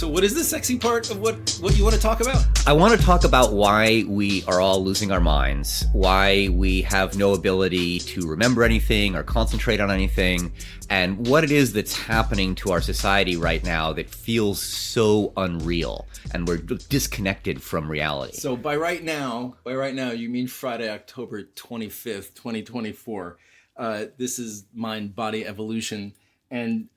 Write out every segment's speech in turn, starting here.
So what is the sexy part of what you want to talk about? I want to talk about why we are all losing our minds, why we have no ability to remember anything or concentrate on anything, and what it is that's happening to our society right now that feels so unreal, and we're disconnected from reality. So by right now, you mean Friday, October 25th, 2024. This is Mind Body Evolution. And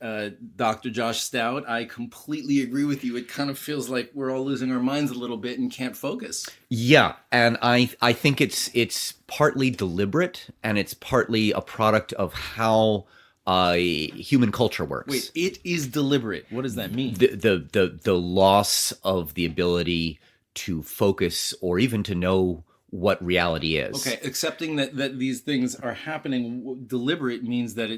Dr. Josh Stout, I completely agree with you. It kind of feels like we're all losing our minds a little bit and can't focus. Yeah, and I think it's partly deliberate, and it's partly a product of how human culture works. Wait, it is deliberate. What does that mean? The loss of the ability to focus or even to know what reality is. Okay, accepting that these things are happening, deliberate means that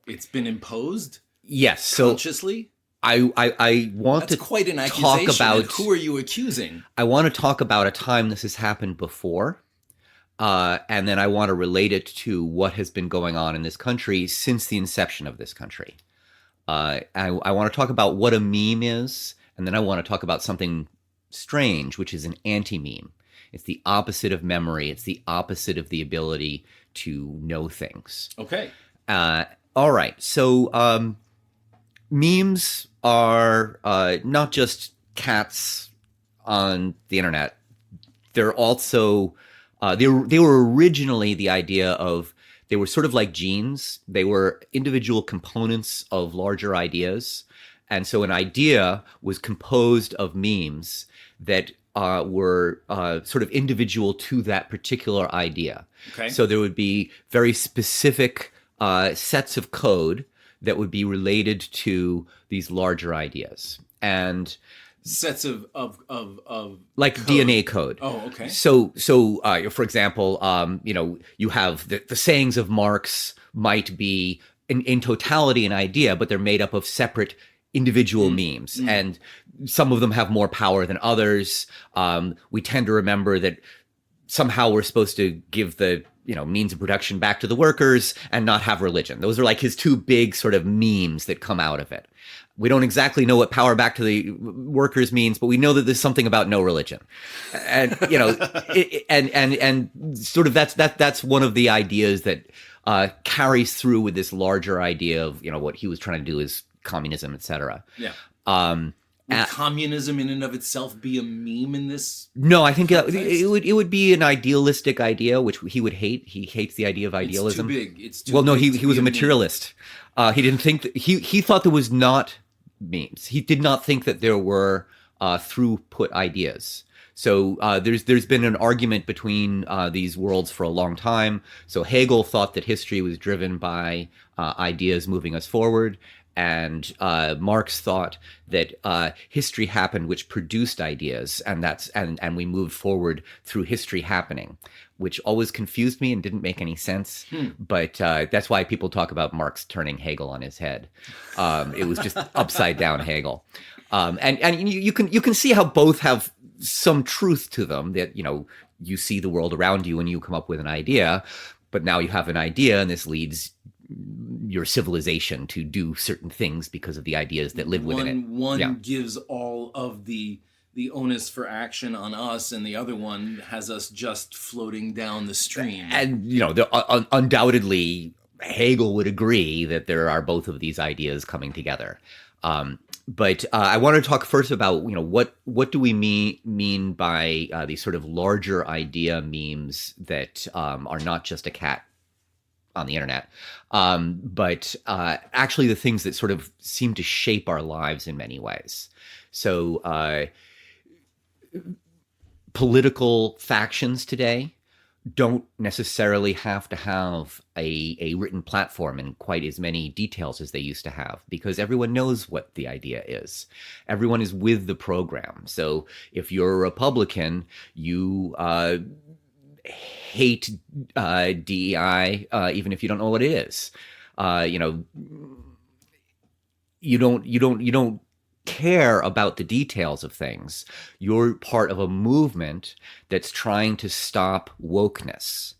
it's been imposed? Yes. Consciously? I want That's to quite an accusation. talk about... And who are you accusing? I want to talk about a time this has happened before, and then I want to relate it to what has been going on in this country since the inception of this country. I want to talk about what a meme is, and then I want to talk about something strange, which is an anti-meme. It's the opposite of memory. It's the opposite of the ability to know things. Okay. All right. So memes are not just cats on the internet. They're also they were originally the idea of, they were sort of like genes. They were individual components of larger ideas. And so an idea was composed of memes that were sort of individual to that particular idea. Okay. So there would be very specific sets of code that would be related to these larger ideas, and sets of like code. DNA code. Oh, okay. So for example, you have the sayings of Marx might be in totality an idea, but they're made up of separate individual memes, and some of them have more power than others. We tend to remember that somehow we're supposed to give the means of production back to the workers and not have religion. Those are like his two big sort of memes that come out of it. We don't exactly know what power back to the workers means, but we know that there's something about no religion, and and sort of that's one of the ideas that carries through with this larger idea of what he was trying to do is communism, etc. Yeah. Would communism in and of itself be a meme in this? No, I think it would be an idealistic idea, which he would hate. He hates the idea of idealism. It's too big. It's too well, no, big he was a materialist. He didn't think that, he thought there was not memes. He did not think that there were throughput ideas. So there's been an argument between these worlds for a long time. So Hegel thought that history was driven by ideas moving us forward. And Marx thought that history happened, which produced ideas, and we moved forward through history happening, which always confused me and didn't make any sense. But that's why people talk about Marx turning Hegel on his head. It was just upside down Hegel, and you can see how both have some truth to them. That you see the world around you and you come up with an idea, but now you have an idea, and this leads your civilization to do certain things because of the ideas that live within it. One gives all of the onus for action on us, and the other one has us just floating down the stream. And undoubtedly, Hegel would agree that there are both of these ideas coming together. But I want to talk first about what do we mean by these sort of larger idea memes that are not just a cat on the internet, but actually the things that sort of seem to shape our lives in many ways. So political factions today don't necessarily have to have a written platform in quite as many details as they used to have, because everyone knows what the idea is. Everyone is with the program. So if you're a Republican, you hate DEI, even if you don't know what it is. You don't care about the details of things. You're part of a movement that's trying to stop wokeness.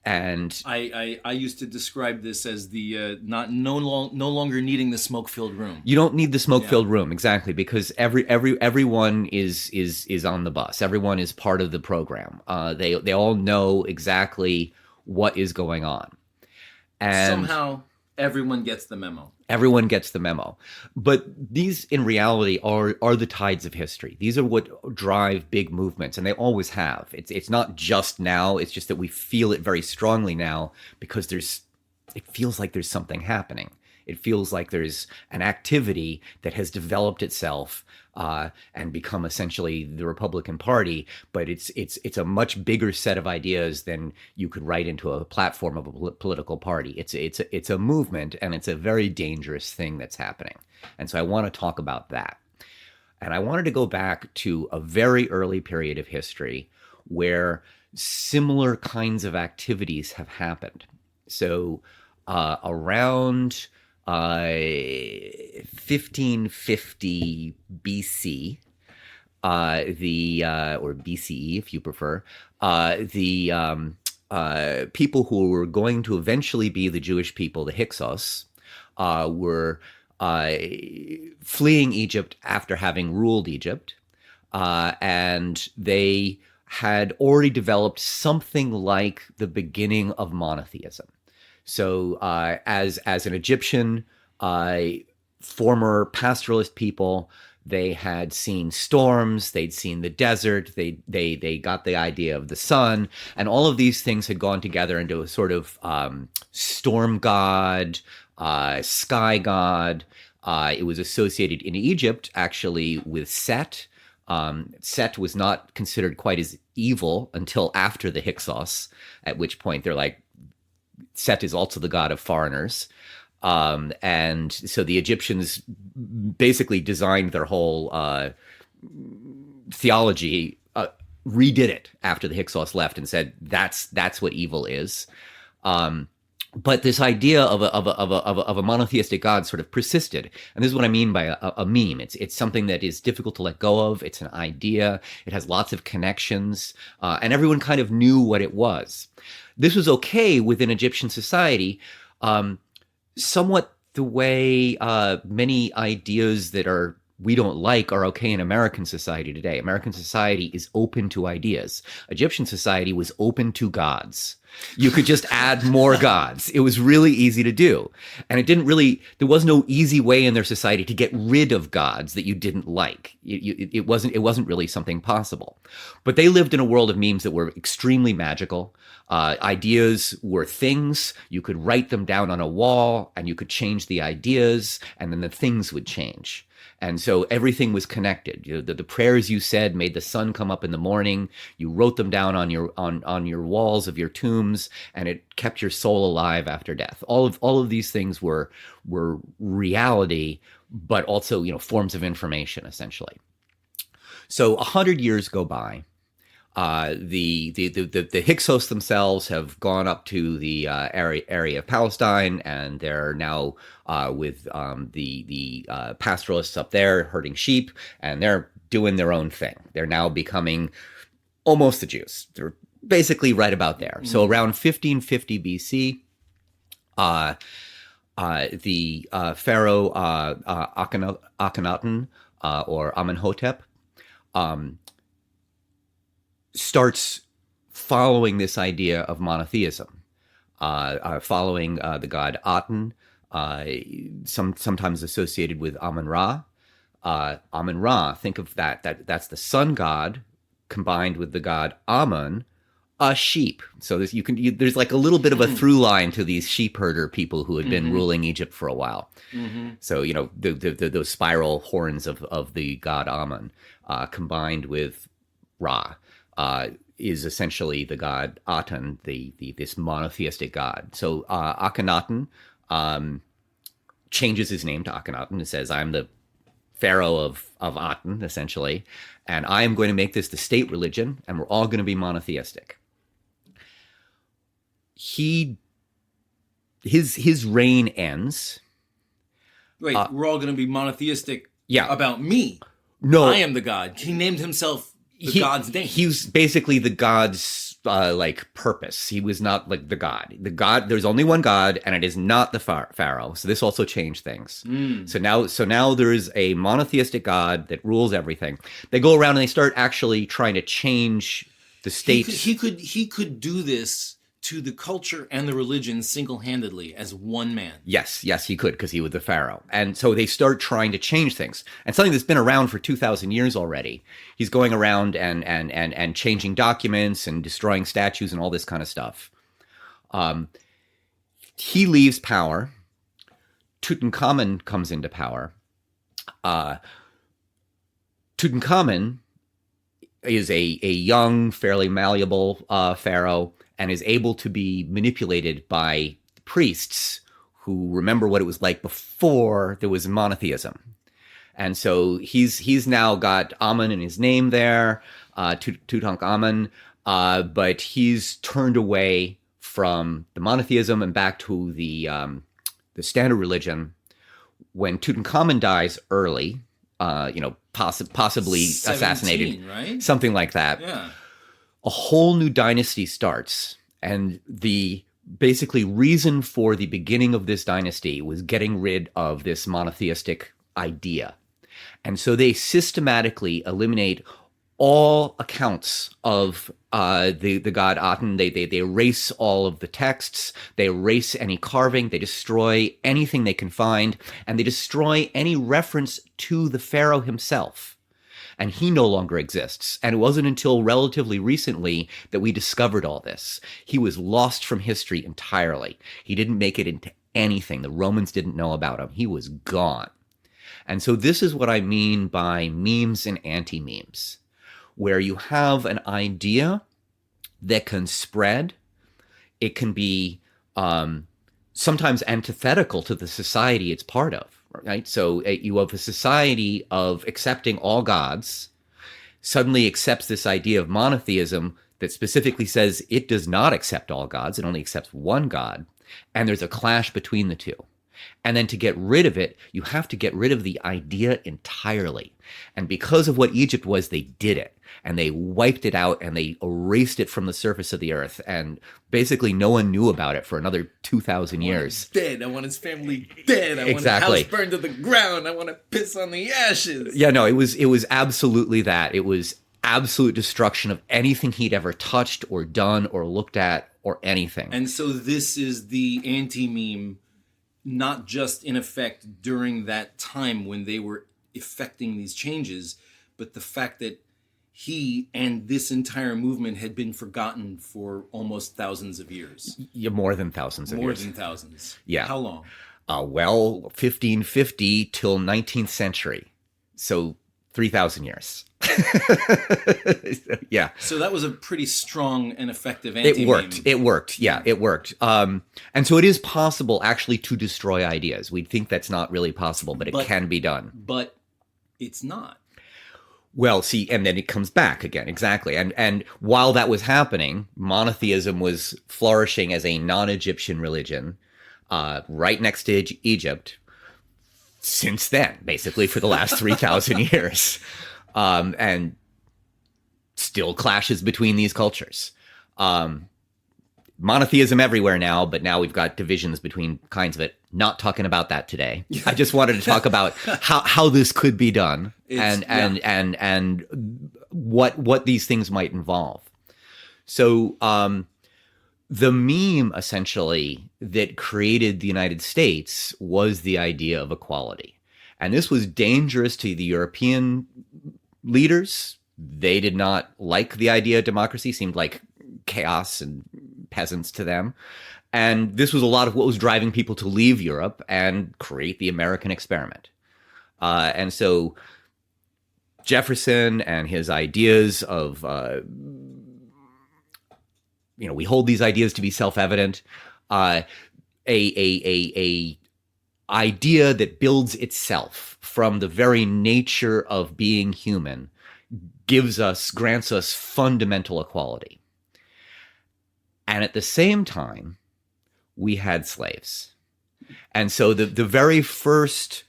And I used to describe this as the no longer needing the smoke filled room. you don't need the smoke-filled room, exactly, because everyone is on the bus. Everyone is part of the program. They all know exactly what is going on, and Somehow everyone gets the memo. everyone gets the memo. But these, in reality, are the tides of history. These are what drive big movements, and they always have. It's not just now. It's just that we feel it very strongly now because it feels like there's something happening. It feels like there's an activity that has developed itself and become essentially the Republican Party, but it's a much bigger set of ideas than you could write into a platform of a political party. It's a movement, and it's a very dangerous thing that's happening. And so I want to talk about that. And I wanted to go back to a very early period of history where similar kinds of activities have happened. So around 1550 BC, or BCE if you prefer, the people who were going to eventually be the Jewish people, the Hyksos, were fleeing Egypt after having ruled Egypt, and they had already developed something like the beginning of monotheism. So as an Egyptian former pastoralist people, they had seen storms, they'd seen the desert, they got the idea of the sun, and all of these things had gone together into a sort of storm god, sky god. It was associated in Egypt actually with Set. Set was not considered quite as evil until after the Hyksos, at which point they're like, Set is also the god of foreigners. And so the Egyptians basically designed their whole theology, redid it after the Hyksos left and said, that's what evil is. But this idea of a monotheistic God sort of persisted. And this is what I mean by a meme. It's something that is difficult to let go of. It's an idea. It has lots of connections. And everyone kind of knew what it was. This was okay within Egyptian society, somewhat the way many ideas that we don't like are okay in American society today. American society is open to ideas. Egyptian society was open to gods. You could just add more gods. It was really easy to do. And there was no easy way in their society to get rid of gods that you didn't like. It wasn't really something possible. But they lived in a world of memes that were extremely magical. Ideas were things. You could write them down on a wall and you could change the ideas and then the things would change. And so everything was connected. The prayers you said made the sun come up in the morning. You wrote them down on your walls of your tombs, and it kept your soul alive after death. All of these things were reality, but also forms of information essentially. So 100 years go by. The Hyksos themselves have gone up to the area of Palestine, and they're now with the pastoralists up there herding sheep, and they're doing their own thing. They're now becoming almost the Jews. They're basically right about there. So around 1550 BC, the pharaoh Akhenaten or Amenhotep starts following this idea of monotheism, following the god Aten, sometimes associated with Amun-Ra. Amun-Ra, think of that's the sun god combined with the god Amun, a sheep. So there's like a little bit of a through line to these sheep herder people who had been ruling Egypt for a while. So those spiral horns of the god Amun combined with Ra. Is essentially the god Aten, this monotheistic god. So Akhenaten changes his name to Akhenaten and says, I'm the pharaoh of Aten, essentially, and I am going to make this the state religion, and we're all going to be monotheistic. His reign ends. Wait, we're all going to be monotheistic about me. No. I am the god. He named himself the god's name. He's basically the god's like purpose. He was not like the God. There's only one God, and it is not the Pharaoh. So this also changed things. So now there is a monotheistic God that rules everything. They go around and they start actually trying to change the state. He could do this to the culture and the religion single-handedly as one man. Yes, he could, because he was the Pharaoh. And so they start trying to change things. And something that's been around for 2,000 years already. He's going around and changing documents and destroying statues and all this kind of stuff. He leaves power. Tutankhamun comes into power. Tutankhamun is a young, fairly malleable pharaoh, and is able to be manipulated by priests who remember what it was like before there was monotheism. And so he's now got Amun in his name there, Tutankhamun, but he's turned away from the monotheism and back to the standard religion. When Tutankhamun dies early, possibly 17, assassinated, right? Something like that. Yeah. A whole new dynasty starts, and the basically reason for the beginning of this dynasty was getting rid of this monotheistic idea. And so they systematically eliminate all accounts of the god Aten. They erase all of the texts, they erase any carving, they destroy anything they can find, and they destroy any reference to the pharaoh himself. And he no longer exists. And it wasn't until relatively recently that we discovered all this. He was lost from history entirely. He didn't make it into anything. The Romans didn't know about him. He was gone. And so this is what I mean by memes and anti-memes, where you have an idea that can spread. It can be sometimes antithetical to the society it's part of. Right? So you have a society of accepting all gods, suddenly accepts this idea of monotheism that specifically says it does not accept all gods, it only accepts one God, and there's a clash between the two. And then to get rid of it, you have to get rid of the idea entirely. And because of what Egypt was, they did it. And they wiped it out and they erased it from the surface of the earth. And basically no one knew about it for another 2,000 years. Dead. I want his family dead. I Exactly. want his house burned to the ground. I want to piss on the ashes. Yeah, no, it was absolutely that. It was absolute destruction of anything he'd ever touched or done or looked at or anything. And so this is the anti-meme, not just in effect during that time when they were effecting these changes, but the fact that he and this entire movement had been forgotten for almost thousands of years. Yeah, more than thousands of years. More than thousands. Yeah. How long? 1550 till 19th century. So 3,000 years. Yeah. So that was a pretty strong and effective anti-meme. It worked. Yeah, it worked. And so it is possible actually to destroy ideas. We'd think that's not really possible, but it can be done. But it's not. Well, see, and then it comes back again. Exactly. And while that was happening, monotheism was flourishing as a non-Egyptian religion right next to Egypt since then, basically for the last 3,000 years. And still clashes between these cultures. Monotheism everywhere now, but now we've got divisions between kinds of it. Not talking about that today. I just wanted to talk about how this could be done and what these things might involve. So the meme essentially that created the United States was the idea of equality. And this was dangerous to the European leaders. They did not like the idea of democracy, seemed like chaos and peasants to them. And this was a lot of what was driving people to leave Europe and create the American experiment. And so Jefferson and his ideas of, we hold these ideas to be self-evident. A idea that builds itself from the very nature of being human grants us fundamental equality. And at the same time, we had slaves. And so the very first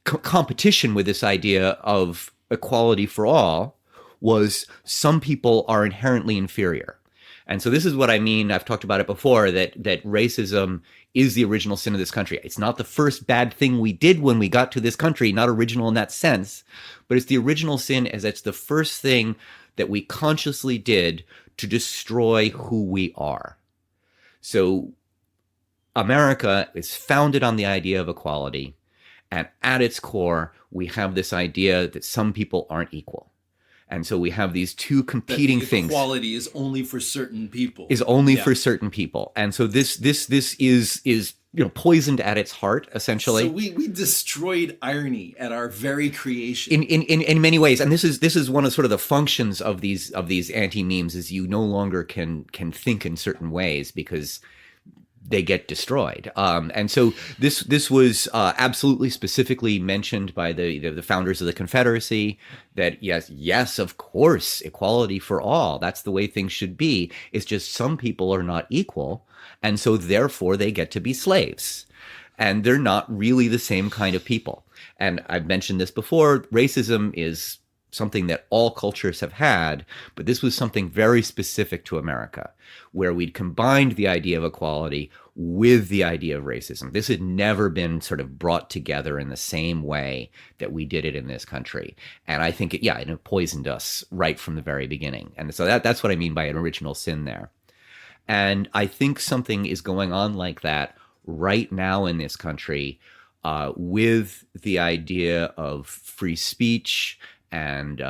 competition with this idea of equality for all was some people are inherently inferior. And so this is what I mean. I've talked about it before, that racism is the original sin of this country. It's not the first bad thing we did when we got to this country, not original in that sense, but it's the original sin as it's the first thing that we consciously did to destroy who we are. So America is founded on the idea of equality. And at its core, we have this idea that some people aren't equal. And so we have these two competing things. Equality is only for certain people. Is only for certain people. And so this is poisoned at its heart, essentially. So we destroyed irony at our very creation. In many ways. And this is one of sort of the functions of these anti-memes, is you no longer can think in certain ways because they get destroyed. And so this was absolutely specifically mentioned by the founders of the Confederacy, that yes, of course, equality for all. That's the way things should be. It's just some people are not equal, and so therefore they get to be slaves. And they're not really the same kind of people. And I've mentioned this before, racism is something that all cultures have had, but this was something very specific to America, where we'd combined the idea of equality with the idea of racism. This had never been sort of brought together in the same way that we did it in this country. And I think it poisoned us right from the very beginning. And so that's what I mean by an original sin there. And I think something is going on like that right now in this country, with the idea of free speech and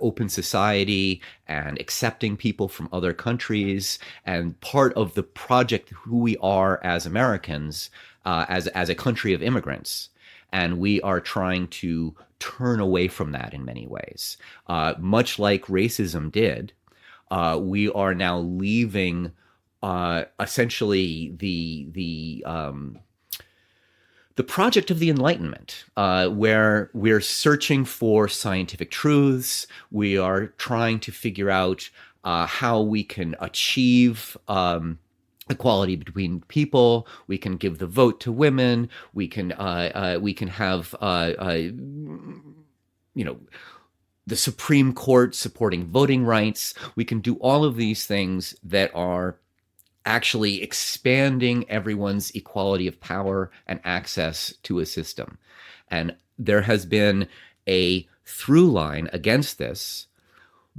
open society and accepting people from other countries, and part of the project who we are as Americans, as a country of immigrants. And we are trying to turn away from that in many ways. Much like racism did, we are now leaving essentially the project of the Enlightenment, where we're searching for scientific truths. We are trying to figure out how we can achieve equality between people. We can give the vote to women. We can have the Supreme Court supporting voting rights. We can do all of these things that are actually expanding everyone's equality of power and access to a system. And there has been a through line against this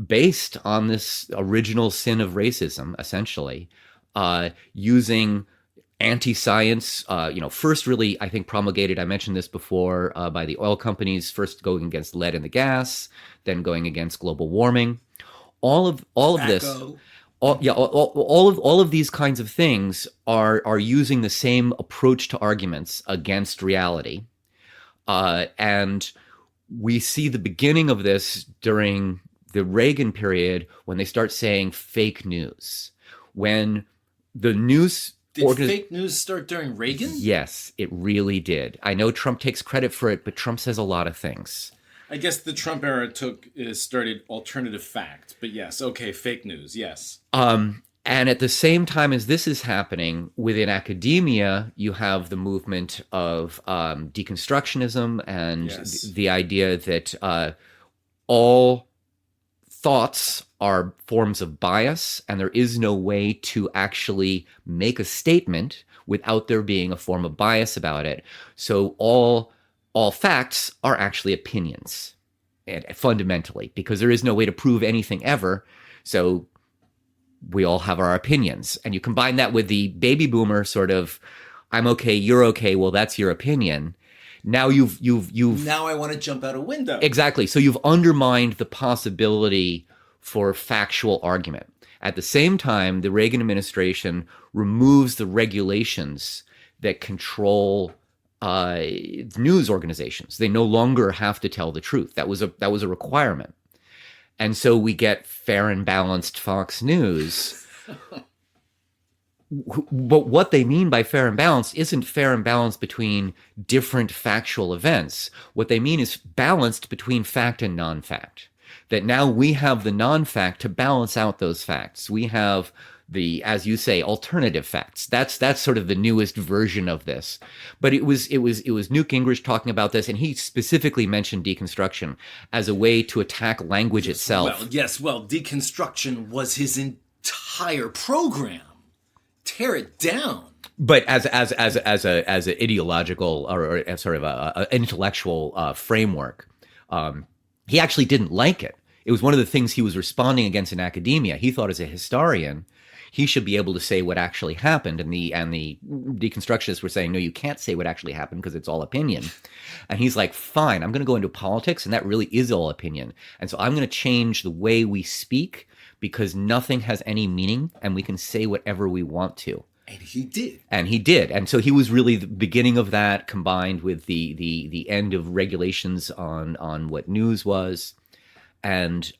based on this original sin of racism, essentially, using anti-science, first really, I think, promulgated, I mentioned this before, by the oil companies, first going against lead in the gas, then going against global warming. All of this. All of these kinds of things are using the same approach to arguments against reality. And we see the beginning of this during the Reagan period, when they start saying fake news. When the news... Did fake news start during Reagan? Yes, it really did. I know Trump takes credit for it, but Trump says a lot of things. I guess the Trump era started alternative fact, but yes, okay, fake news, yes. And at the same time as this is happening, within academia, you have the movement of deconstructionism and the idea that all thoughts are forms of bias, and there is no way to actually make a statement without there being a form of bias about it. So all facts are actually opinions, and fundamentally, because there is no way to prove anything ever. So we all have our opinions. And you combine that with the baby boomer sort of, I'm okay, you're okay, well, that's your opinion. Now you've now I want to jump out a window. Exactly. So you've undermined the possibility for factual argument. At the same time, the Reagan administration removes the regulations that control news organizations. They no longer have to tell the truth. That was a requirement. And so we get fair and balanced Fox News. But what they mean by fair and balanced isn't fair and balanced between different factual events. What they mean is balanced between fact and non-fact. That now we have the non-fact to balance out those facts. We have as you say, alternative facts. That's sort of the newest version of this. But it was Newt Gingrich talking about this, and he specifically mentioned deconstruction as a way to attack language itself. Well, deconstruction was his entire program. Tear it down. But as an ideological or sort of a intellectual framework, he actually didn't like it. It was one of the things he was responding against in academia. He thought, as a historian, he should be able to say what actually happened, and the deconstructionists were saying, no, you can't say what actually happened because it's all opinion. And he's like, fine, I'm going to go into politics, and that really is all opinion. And so I'm going to change the way we speak because nothing has any meaning, and we can say whatever we want to. And he did. And so he was really the beginning of that, combined with the end of regulations on what news was. And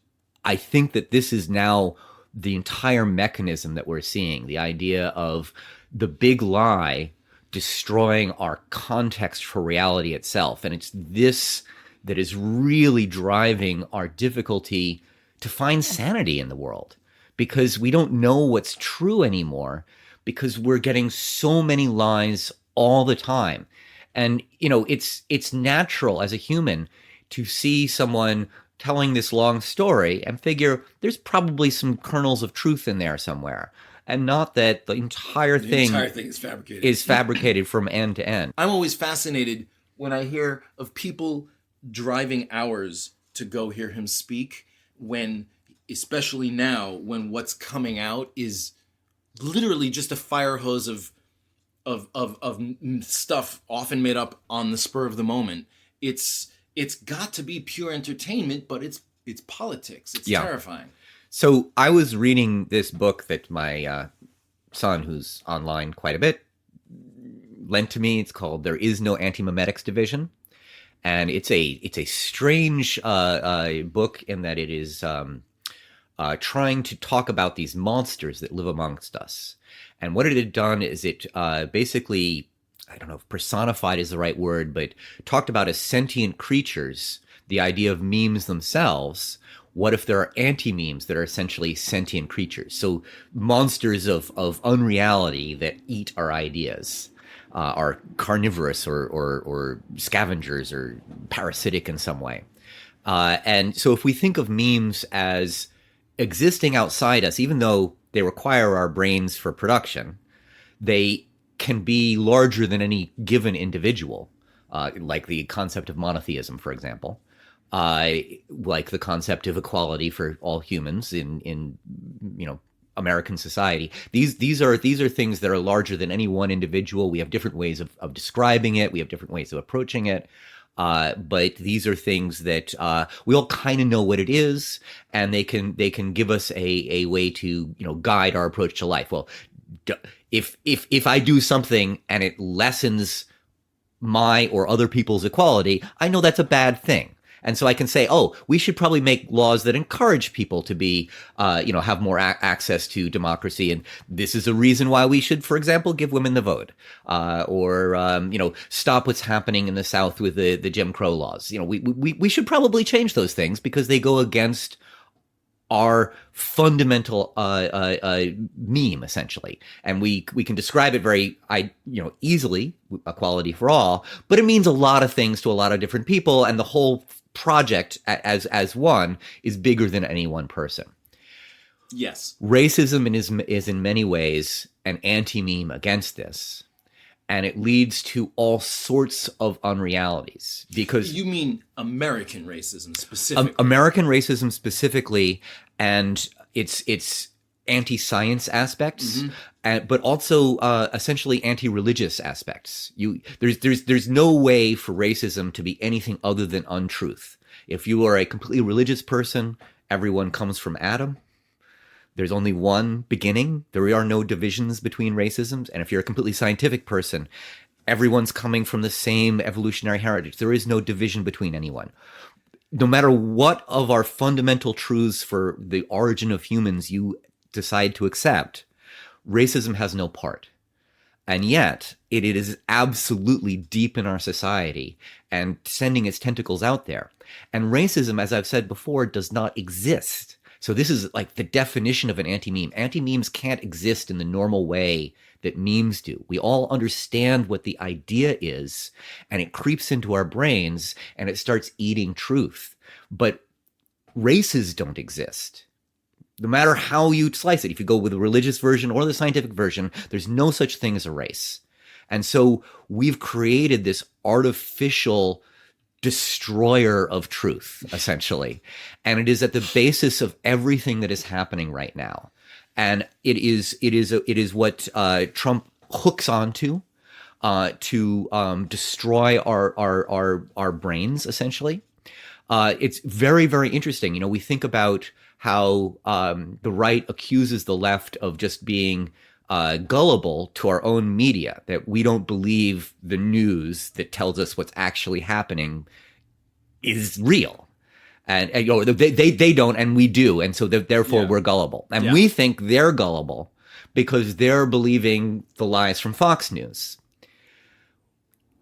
I think that this is now the entire mechanism that we're seeing, the idea of the big lie destroying our context for reality itself. And it's this that is really driving our difficulty to find sanity in the world, because we don't know what's true anymore, because we're getting so many lies all the time. And, it's natural as a human to see someone telling this long story and figure there's probably some kernels of truth in there somewhere, and not that the entire thing is fabricated from end to end. I'm always fascinated when I hear of people driving hours to go hear him speak, when, especially now, when what's coming out is literally just a fire hose of stuff often made up on the spur of the moment. It's got to be pure entertainment, but it's politics. It's terrifying. So I was reading this book that my son, who's online quite a bit, lent to me. It's called "There Is No Anti-Memetics Division," and it's a strange book in that it is trying to talk about these monsters that live amongst us. And what it had done is it basically, I don't know if personified is the right word, but talked about as sentient creatures, the idea of memes themselves. What if there are anti-memes that are essentially sentient creatures? So monsters of unreality that eat our ideas, are carnivorous or scavengers or parasitic in some way. And so if we think of memes as existing outside us, even though they require our brains for production, they can be larger than any given individual, like the concept of monotheism, for example, like the concept of equality for all humans in American society. These are things that are larger than any one individual. We have different ways of describing it. We have different ways of approaching it. But these are things that we all kind of know what it is, and they can give us a way to guide our approach to life. Well, if I do something and it lessens my or other people's equality, I know that's a bad thing. And so I can say, oh, we should probably make laws that encourage people to be, have more access to democracy. And this is a reason why we should, for example, give women the vote, or stop what's happening in the South with the Jim Crow laws. We should probably change those things because they go against our fundamental meme, essentially. And we can describe it very easily, equality for all, but it means a lot of things to a lot of different people, and the whole project as one is bigger than any one person. Yes. Racism is in many ways an anti-meme against this, and it leads to all sorts of unrealities. Because you mean American racism specifically? American racism specifically, and its anti-science aspects, but also essentially anti-religious aspects. There's no way for racism to be anything other than untruth. If you are a completely religious person, everyone comes from Adam. There's only one beginning. There are no divisions between racisms. And if you're a completely scientific person, everyone's coming from the same evolutionary heritage. There is no division between anyone. No matter what of our fundamental truths for the origin of humans you decide to accept, racism has no part. And yet, it is absolutely deep in our society and sending its tentacles out there. And racism, as I've said before, does not exist. So this is like the definition of an anti-meme. Anti-memes can't exist in the normal way that memes do. We all understand what the idea is, and it creeps into our brains and it starts eating truth. But races don't exist. No matter how you slice it, if you go with the religious version or the scientific version, there's no such thing as a race. And so we've created this artificial destroyer of truth, essentially. And it is at the basis of everything that is happening right now. And it is what Trump hooks onto to destroy our brains, essentially. It's very, very interesting. You know, we think about how the right accuses the left of just being gullible to our own media, that we don't believe the news that tells us what's actually happening is real. And you know, they don't, and we do. And so therefore we're gullible. And we think they're gullible because they're believing the lies from Fox News.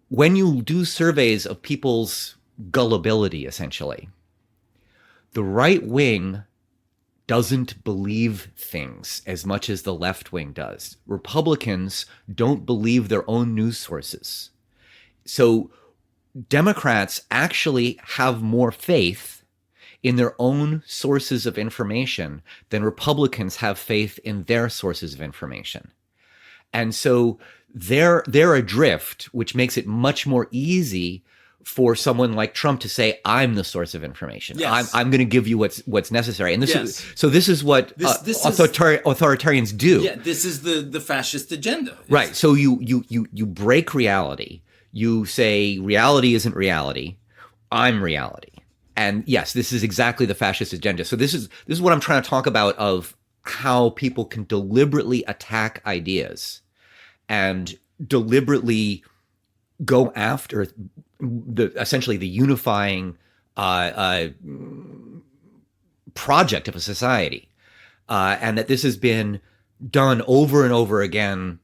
When you do surveys of people's gullibility, essentially, the right wing doesn't believe things as much as the left wing does. Republicans don't believe their own news sources. So Democrats actually have more faith in their own sources of information than Republicans have faith in their sources of information. And so they're adrift, which makes it much more easy for someone like Trump to say, "I'm the source of information. Yes. I'm going to give you what's necessary." And this is what authoritarians do. Yeah, this is the fascist agenda. Right. So you break reality. You say reality isn't reality. I'm reality. And yes, this is exactly the fascist agenda. So this is what I'm trying to talk about, of how people can deliberately attack ideas and deliberately go after essentially the unifying project of a society, and that this has been done over and over again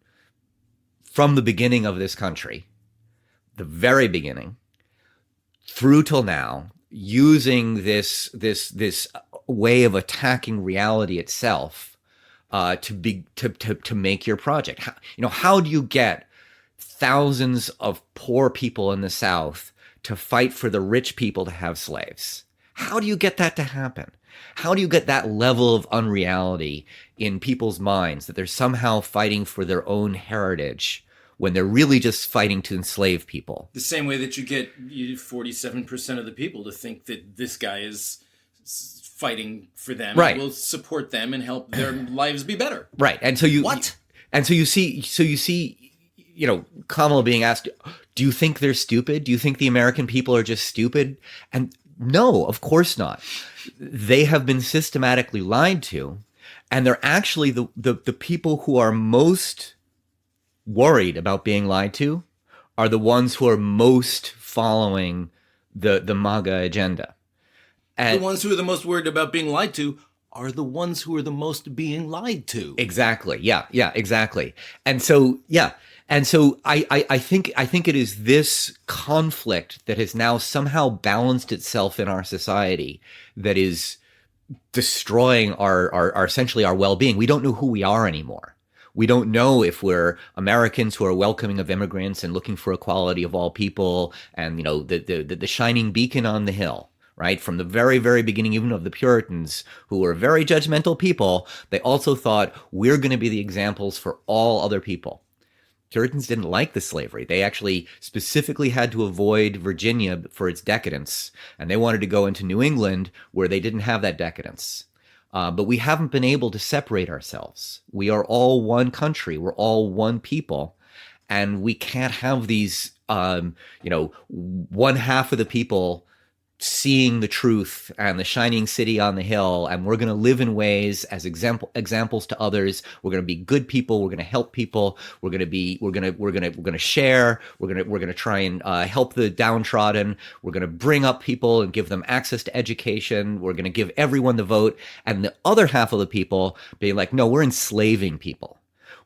from the beginning of this country, the very beginning, through till now, using this way of attacking reality itself to make your project. How do you get thousands of poor people in the South to fight for the rich people to have slaves? How do you get that to happen? How do you get that level of unreality in people's minds, that they're somehow fighting for their own heritage when they're really just fighting to enslave people? The same way that you get 47% of the people to think that this guy is fighting for them, right, and will support them and help their lives be better. Right. And so you see Kamala being asked, do you think they're stupid? Do you think the American people are just stupid? And no, of course not. They have been systematically lied to, and they're actually the people who are most worried about being lied to are the ones who are most following the MAGA agenda. And the ones who are the most worried about being lied to are the ones who are the most being lied to. Exactly. Yeah, exactly. And so, I think it is this conflict that has now somehow balanced itself in our society that is destroying our essentially our well-being. We don't know who we are anymore. We don't know if we're Americans who are welcoming of immigrants and looking for equality of all people, and the shining beacon on the hill. Right? From the very, very beginning, even of the Puritans, who were very judgmental people, they also thought, we're going to be the examples for all other people. Puritans didn't like the slavery. They actually specifically had to avoid Virginia for its decadence, and they wanted to go into New England where they didn't have that decadence. But we haven't been able to separate ourselves. We are all one country. We're all one people. And we can't have these, one half of the people seeing the truth and the shining city on the hill, and we're going to live in ways as examples to others. We're going to be good people. We're going to help people. We're going to share. We're going to try and help the downtrodden. We're going to bring up people and give them access to education. We're going to give everyone the vote. And the other half of the people being like, no, we're enslaving people.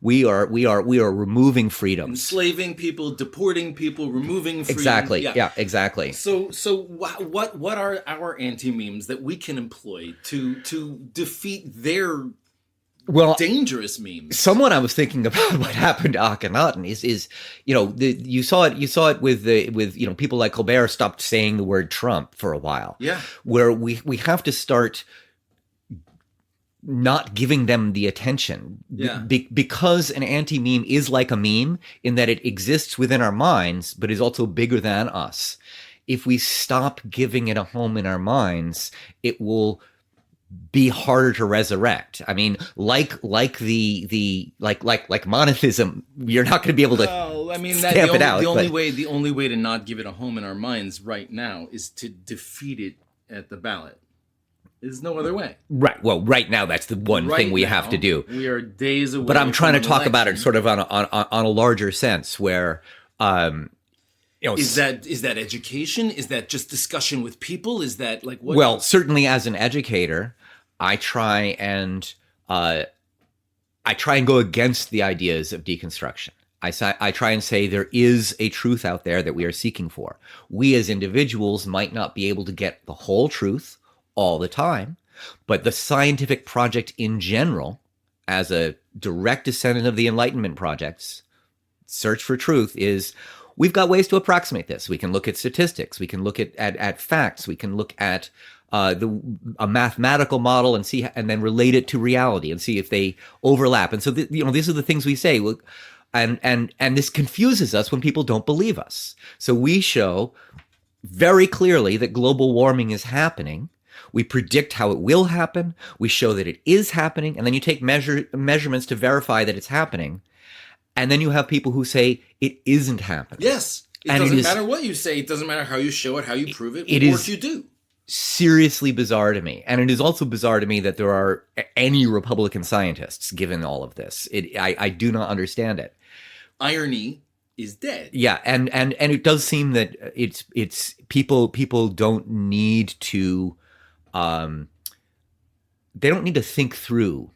We are removing freedoms. Enslaving people, deporting people, removing freedom. Exactly. Yeah, exactly. So what are our anti-memes that we can employ to defeat their dangerous memes? Someone I was thinking about what happened to Akhenaten is you saw it with people like Colbert stopped saying the word Trump for a while. Yeah. Where we have to start not giving them the attention. Yeah. Because an anti-meme is like a meme in that it exists within our minds, but is also bigger than us. If we stop giving it a home in our minds, it will be harder to resurrect. I mean, like monotheism, you're not going to be able to stamp it out. The only way to not give it a home in our minds right now is to defeat it at the ballot. There's no other way. Right. Well, right now, that's the one thing we have to do. We are days away. But I'm trying to talk election. about it sort of on a larger sense, where is that education? Is that just discussion with people? Is that like what? Well, certainly as an educator, I try and go against the ideas of deconstruction. I try and say there is a truth out there that we are seeking for. We as individuals might not be able to get the whole truth all the time, but the scientific project in general, as a direct descendant of the Enlightenment projects, search for truth is, we've got ways to approximate this. We can look at statistics. We can look at facts. We can look at a mathematical model and see, and then relate it to reality and see if they overlap. And so, these are the things we say. And this confuses us when people don't believe us. So we show very clearly that global warming is happening. We predict how it will happen. We show that it is happening. And then you take measurements to verify that it's happening. And then you have people who say it isn't happening. Yes. It doesn't matter what you say. It doesn't matter how you show it, how you prove it, or what you do. Seriously bizarre to me. And it is also bizarre to me that there are any Republican scientists given all of this. I do not understand it. Irony is dead. Yeah, and it does seem that it's people don't need to they don't need to think through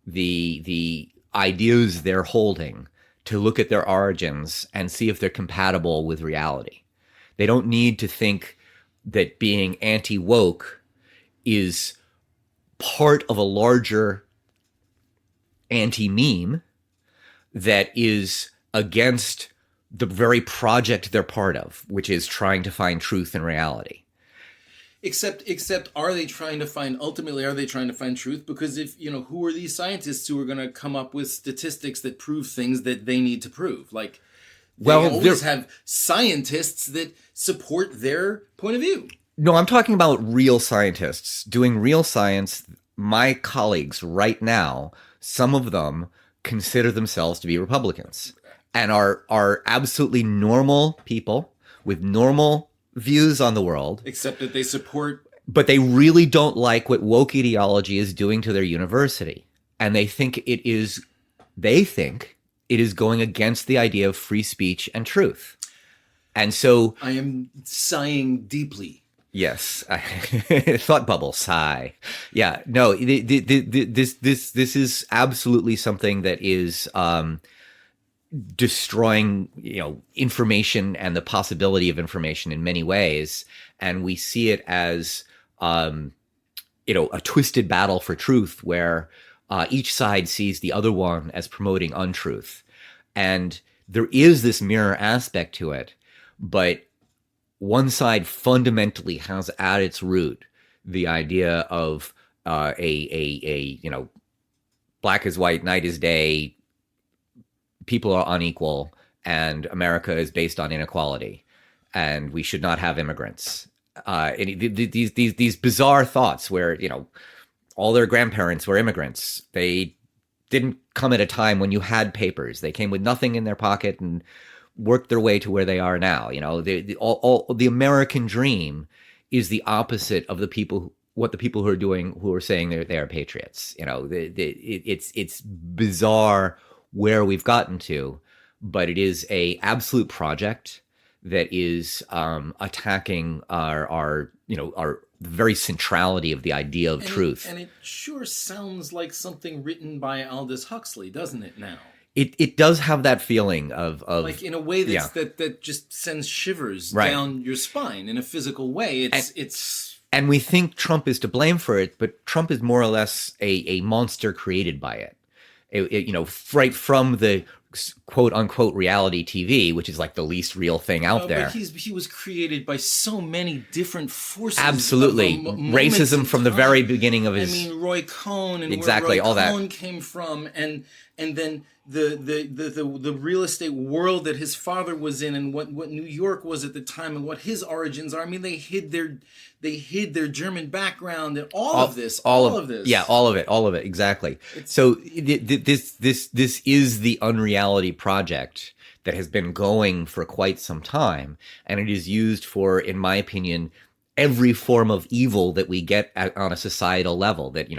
the ideas they're holding to look at their origins and see if they're compatible with reality. They don't need to think that being anti-woke is part of a larger anti-meme that is against the very project they're part of, which is trying to find truth in reality. Except are they trying to find truth? Because if, who are these scientists who are going to come up with statistics that prove things that they need to prove? Like, they always have scientists that support their point of view. No, I'm talking about real scientists doing real science. My colleagues right now, some of them consider themselves to be Republicans and are absolutely normal people with normal views on the world. Except that they support... But they really don't like what woke ideology is doing to their university. And they think it is going against the idea of free speech and truth. And so... I am sighing deeply. Yes. Thought bubble, sigh. Yeah, no, this is absolutely something that is... destroying, information and the possibility of information in many ways. And we see it as, a twisted battle for truth where each side sees the other one as promoting untruth. And there is this mirror aspect to it, but one side fundamentally has at its root the idea of black is white, night is day, people are unequal, and America is based on inequality, and we should not have immigrants. These bizarre thoughts where, all their grandparents were immigrants. They didn't come at a time when you had papers. They came with nothing in their pocket and worked their way to where they are now. The American dream is the opposite of what the people who are doing, who are saying they are patriots. It's bizarre where we've gotten to, but it is a absolute project that is attacking our very centrality of the idea of truth. And it sure sounds like something written by Aldous Huxley, doesn't it now? it does have that feeling of like in a way yeah. that just sends shivers Right. down your spine in a physical way. It's And we think Trump is to blame for it, but Trump is more or less a monster created by it. Right from the quote unquote reality TV, which is like the least real thing out there. But he was created by so many different forces. Absolutely, racism from the very beginning of his. I mean, Roy Cohn and exactly where Roy all Cohn that came from, and then the real estate world that his father was in, and what New York was at the time, and what his origins are. I mean, they hid their German background, and all of this. Yeah, all of it, exactly. So this is the unreality project that has been going for quite some time, and it is used for, in my opinion, every form of evil that we get on a societal level. That,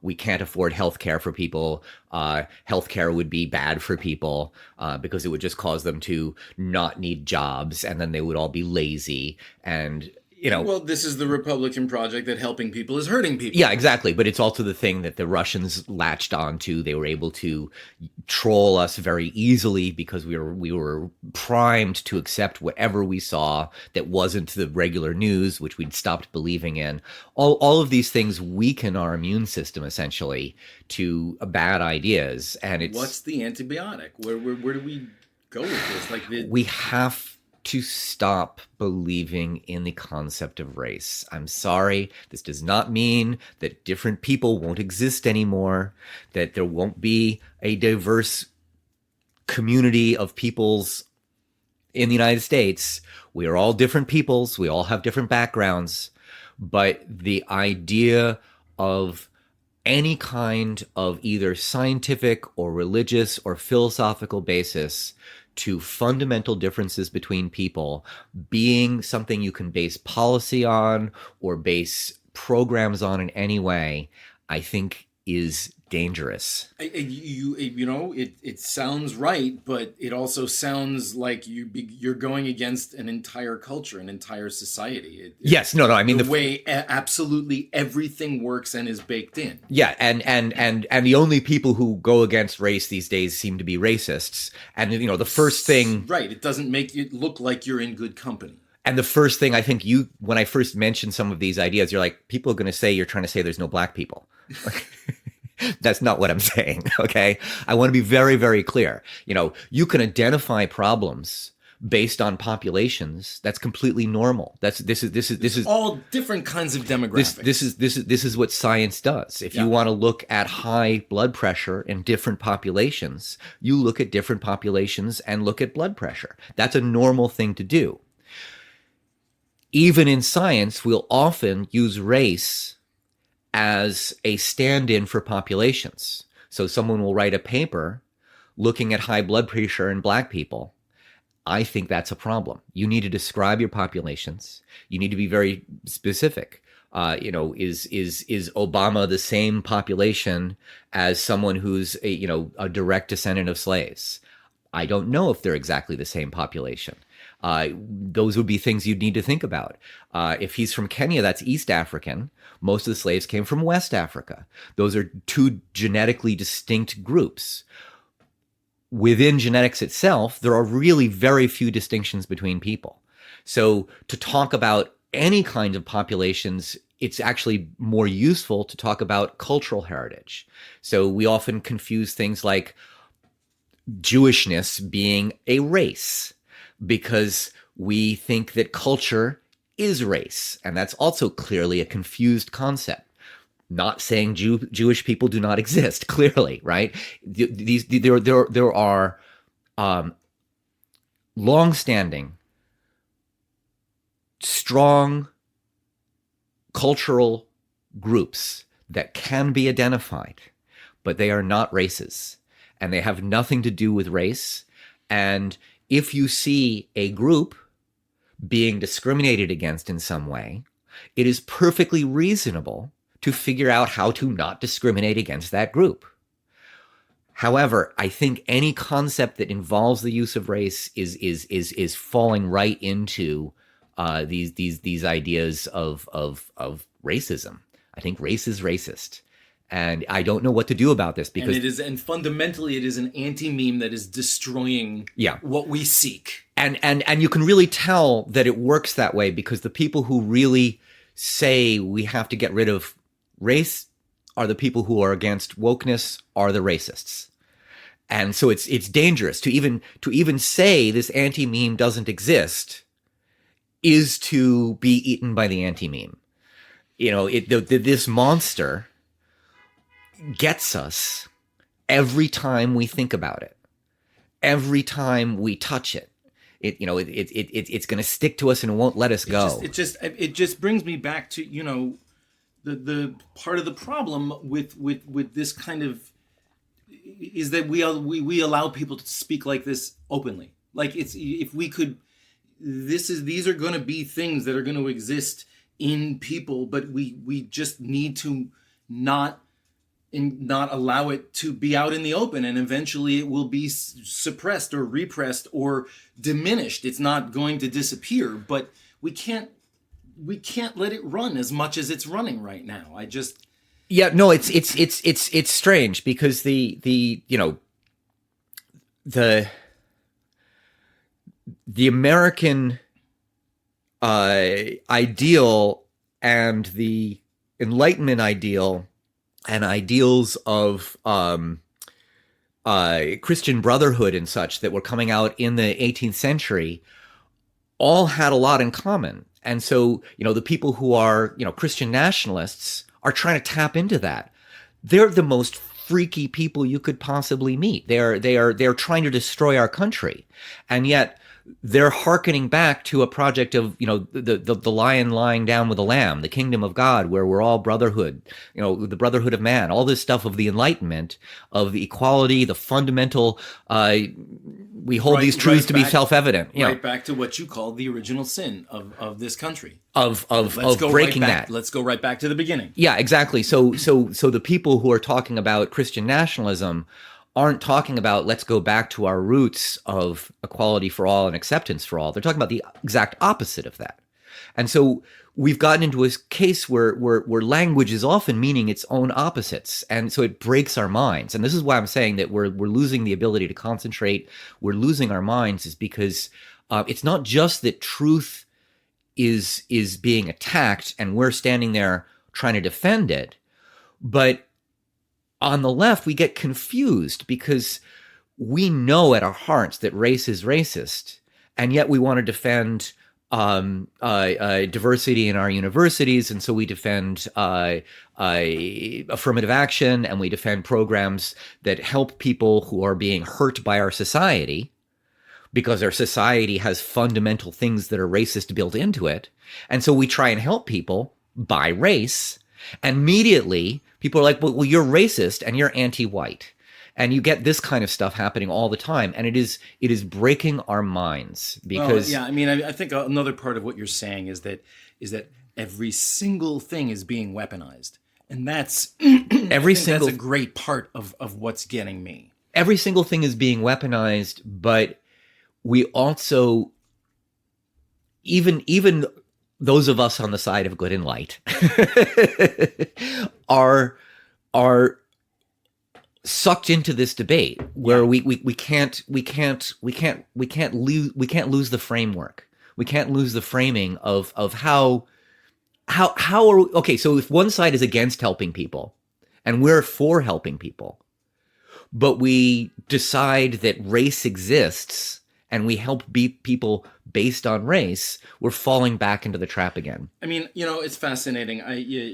we can't afford healthcare for people. Healthcare would be bad for people because it would just cause them to not need jobs, and then they would all be lazy. And well, this is the Republican project that helping people is hurting people. Yeah, exactly. But it's also the thing that the Russians latched onto. They were able to troll us very easily because we were primed to accept whatever we saw that wasn't the regular news, which we'd stopped believing in. All of these things weaken our immune system essentially to bad ideas. And what's the antibiotic? Where do we go with this? We have to stop believing in the concept of race. I'm sorry. This does not mean that different people won't exist anymore, that there won't be a diverse community of peoples in the United States. We are all different peoples. We all have different backgrounds. But the idea of any kind of either scientific or religious or philosophical basis to fundamental differences between people being something you can base policy on or base programs on in any way, I think is dangerous. It sounds right, but it also sounds like you're going against an entire culture, an entire society. Yes, no. I mean the way absolutely everything works and is baked in. Yeah, and the only people who go against race these days seem to be racists. And the first thing, right? It doesn't make it look like you're in good company. And the first thing I think when I first mentioned some of these ideas, you're like, people are going to say you're trying to say there's no black people. That's not what I'm saying, okay? I want to be very, very clear. You can identify problems based on populations. That's completely normal. This is all different kinds of demographics. This is what science does. If you want to look at high blood pressure in different populations, you look at different populations and look at blood pressure. That's a normal thing to do. Even in science, we'll often use race as a stand-in for populations. So someone will write a paper looking at high blood pressure in black people. I think that's a problem. You need to describe your populations. You need to be very specific. Is Obama the same population as someone who's a direct descendant of slaves? I don't know if they're exactly the same population. Those would be things you'd need to think about. If he's from Kenya, that's East African. Most of the slaves came from West Africa. Those are two genetically distinct groups. Within genetics itself, there are really very few distinctions between people. So to talk about any kind of populations, it's actually more useful to talk about cultural heritage. So we often confuse things like Jewishness being a race, because we think that culture is race. And that's also clearly a confused concept. Not saying Jewish people do not exist, clearly, right? There are long-standing, strong cultural groups that can be identified, but they are not races. And they have nothing to do with race. And if you see a group being discriminated against in some way, it is perfectly reasonable to figure out how to not discriminate against that group. However, I think any concept that involves the use of race is falling right into these ideas of racism. I think race is racist. And I don't know what to do about this because and fundamentally it is an anti-meme that is destroying what we seek. And you can really tell that it works that way because the people who really say we have to get rid of race are the people who are against wokeness, are the racists. And so it's dangerous to even say this anti-meme doesn't exist is to be eaten by the anti-meme. You know, this monster gets us every time we think about it, every time we touch it. It's going to stick to us and it won't let us go. It just brings me back to, you know, the part of the problem with this kind of is that we allow people to speak like this openly. Like these are going to be things that are going to exist in people, but we just need to not allow it to be out in the open, and eventually it will be suppressed or repressed or diminished. It's not going to disappear, but we can't let it run as much as it's running right now. It's strange because the American ideal and the Enlightenment ideal and ideals of Christian brotherhood and such that were coming out in the 18th century all had a lot in common. And so, you know, the people who are, you know, Christian nationalists are trying to tap into that. They're the most freaky people you could possibly meet. They're trying to destroy our country. And yet they're hearkening back to a project of, you know, the lion lying down with the lamb, the kingdom of God, where we're all brotherhood, you know, the brotherhood of man, all this stuff of the Enlightenment, of the equality, the fundamental, we hold these truths to be self-evident. Right back to what you call the original sin of this country. Of breaking that. Let's go right back to the beginning. Yeah, exactly. So the people who are talking about Christian nationalism aren't talking about let's go back to our roots of equality for all and acceptance for all. They're talking about the exact opposite of that. And so we've gotten into a case where language is often meaning its own opposites. And so it breaks our minds. And this is why I'm saying that we're losing the ability to concentrate. We're losing our minds is because it's not just that truth is being attacked and we're standing there trying to defend it, but on the left, we get confused because we know at our hearts that race is racist, and yet we want to defend diversity in our universities, and so we defend affirmative action, and we defend programs that help people who are being hurt by our society, because our society has fundamental things that are racist built into it, and so we try and help people by race, and immediately people are like, well, you're racist and you're anti-white. And you get this kind of stuff happening all the time. And it is breaking our minds because... Well, yeah, I mean, I think another part of what you're saying is that every single thing is being weaponized. And that's... that's a great part of what's getting me. Every single thing is being weaponized, but we also... Even those of us on the side of good and light are sucked into this debate where we can't lose the framework. We can't lose the framing of how are we, okay, so if one side is against helping people and we're for helping people, but we decide that race exists and we help beat people based on race, we're falling back into the trap again. I mean, you know, it's fascinating.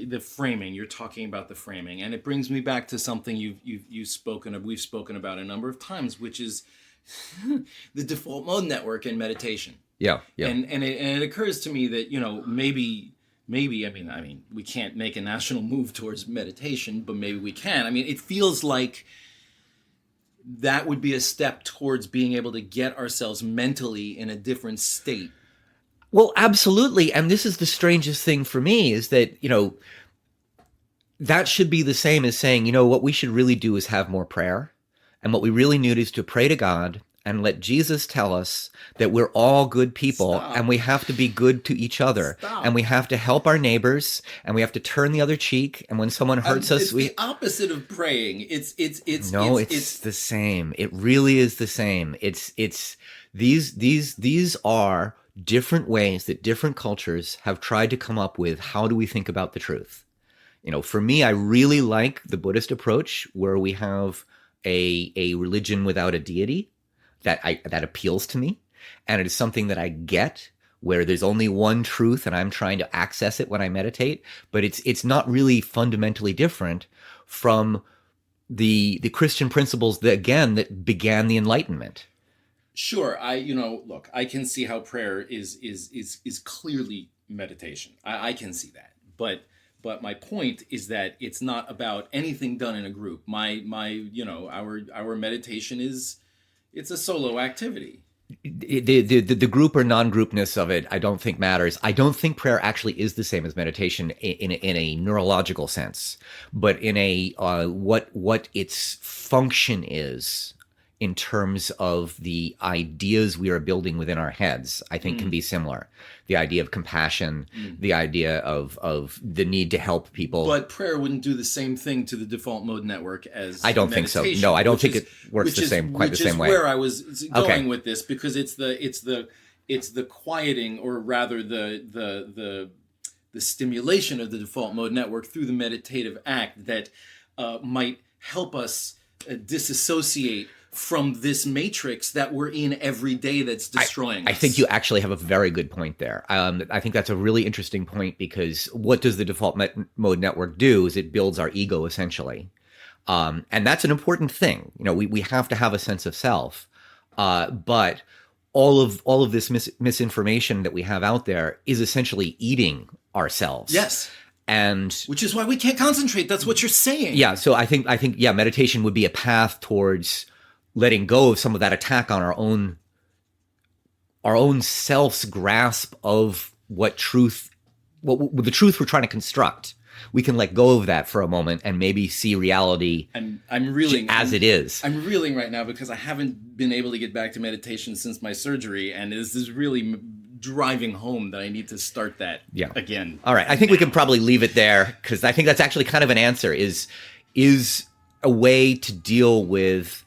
The framing, you're talking about the framing, and it brings me back to something we've spoken about a number of times, which is the default mode network in meditation. Yeah. And it occurs to me that, you know, maybe I mean, we can't make a national move towards meditation, but maybe we can. I mean, it feels like that would be a step towards being able to get ourselves mentally in a different state. Well, absolutely. And this is the strangest thing for me is that, you know, that should be the same as saying, you know, what we should really do is have more prayer. And what we really need is to pray to God and let Jesus tell us that we're all good people. Stop. And we have to be good to each other. Stop. And we have to help our neighbors, and we have to turn the other cheek. And when someone hurts us, it's the opposite of praying. It's the same. It really is the same. These are different ways that different cultures have tried to come up with how do we think about the truth. For me, I really like the Buddhist approach, where we have a religion without a deity that appeals to me, and it is something that I get, where there's only one truth and I'm trying to access it when I meditate. But it's not really fundamentally different from the Christian principles that began the Enlightenment. Sure, look, I can see how prayer is clearly meditation. I can see that, but my point is that it's not about anything done in a group. Our meditation it's a solo activity. The group or non-groupness of it, I don't think matters. I don't think prayer actually is the same as meditation in a neurological sense, but in a what its function is in terms of the ideas we are building within our heads, I think can be similar. The idea of compassion, the idea of the need to help people. But prayer wouldn't do the same thing to the default mode network as I don't think so. No, I don't think it works quite the same way. Which is where I was going with this, because it's the quieting, or rather the stimulation of the default mode network through the meditative act that might help us disassociate from this matrix that we're in every day that's destroying us. I think you actually have a very good point there. I think that's a really interesting point, because what does the default mode network do is it builds our ego, essentially. And that's an important thing. We have to have a sense of self. But all of this misinformation that we have out there is essentially eating ourselves. Yes. And which is why we can't concentrate. That's what you're saying. Yeah. So I think meditation would be a path towards letting go of some of that attack on our own self's grasp of the truth we're trying to construct. We can let go of that for a moment and maybe see reality as it is. I'm reeling right now because I haven't been able to get back to meditation since my surgery, and this is really driving home that I need to start that again. All right. I think we can probably leave it there, because I think that's actually kind of an answer, is a way to deal with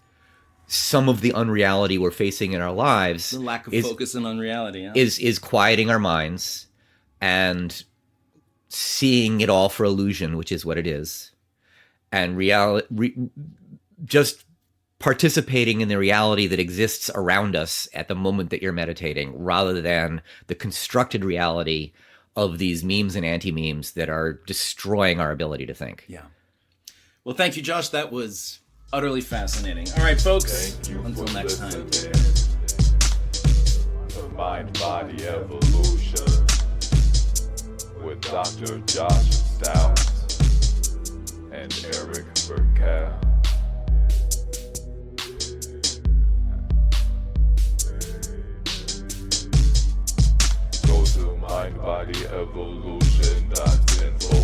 some of the unreality we're facing in our lives. The lack of focus and unreality. Yeah. Is quieting our minds and seeing it all for illusion, which is what it is. And just participating in the reality that exists around us at the moment that you're meditating, rather than the constructed reality of these memes and anti-memes that are destroying our ability to think. Yeah. Well, thank you, Josh. That was utterly fascinating. All right, folks. Until next time. The Mind-Body Evolution with Dr. Josh Stout and Eric Burkell. Go to mindbodyevolution.info